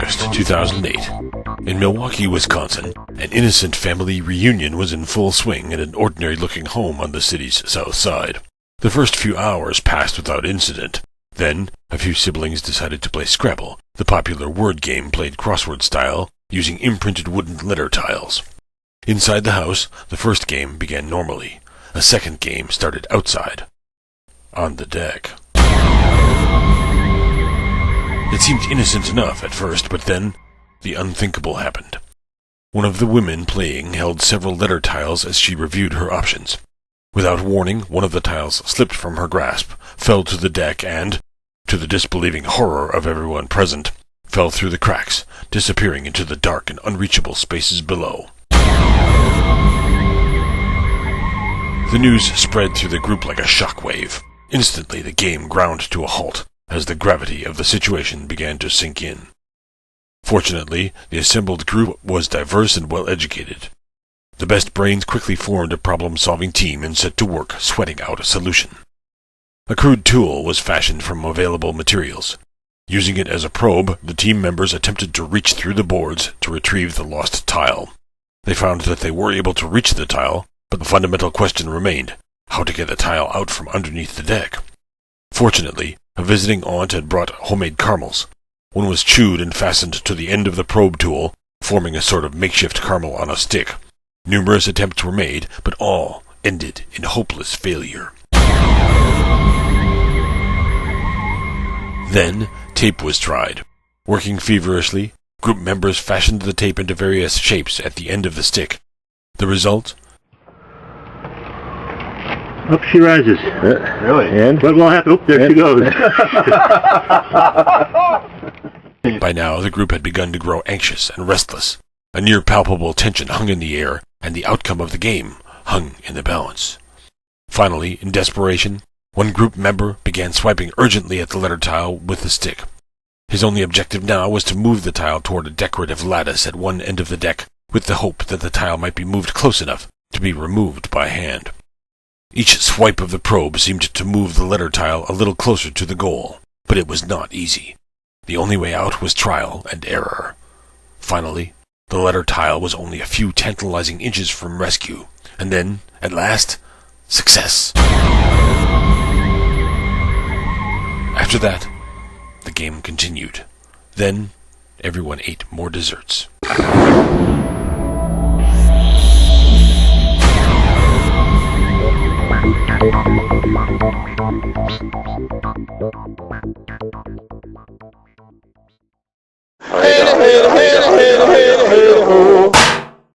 August 2008. In Milwaukee, Wisconsin, an innocent family reunion was in full swing at an ordinary-looking home on the city's south side. The first few hours passed without incident. Then, a few siblings decided to play Scrabble, the popular word game played crossword style, using imprinted wooden letter tiles. Inside the house, the first game began normally. A second game started outside, on the deck. It seemed innocent enough at first, but then the unthinkable happened. One of the women playing held several letter tiles as she reviewed her options. Without warning, one of the tiles slipped from her grasp, fell to the deck, and, to the disbelieving horror of everyone present, fell through the cracks, disappearing into the dark and unreachable spaces below. The news spread through the group like a shockwave. Instantly the game ground to a halt, as the gravity of the situation began to sink in. Fortunately, the assembled group was diverse and well-educated. The best brains quickly formed a problem-solving team and set to work sweating out a solution. A crude tool was fashioned from available materials. Using it as a probe, the team members attempted to reach through the boards to retrieve the lost tile. They found that they were able to reach the tile, but the fundamental question remained: how to get the tile out from underneath the deck. Fortunately, a visiting aunt had brought homemade caramels. One was chewed and fastened to the end of the probe tool, forming a sort of makeshift caramel on a stick. Numerous attempts were made, but all ended in hopeless failure. Then, tape was tried. Working feverishly, group members fashioned the tape into various shapes at the end of the stick. The result? Up she rises. Really? And? What will happen? Oh, there she goes. By now, the group had begun to grow anxious and restless. A near palpable tension hung in the air, and the outcome of the game hung in the balance. Finally, in desperation, one group member began swiping urgently at the letter tile with the stick. His only objective now was to move the tile toward a decorative lattice at one end of the deck, with the hope that the tile might be moved close enough to be removed by hand. Each swipe of the probe seemed to move the letter tile a little closer to the goal, but it was not easy. The only way out was trial and error. Finally, the letter tile was only a few tantalizing inches from rescue, and then, at last, success! After that, the game continued. Then, everyone ate more desserts. Hey,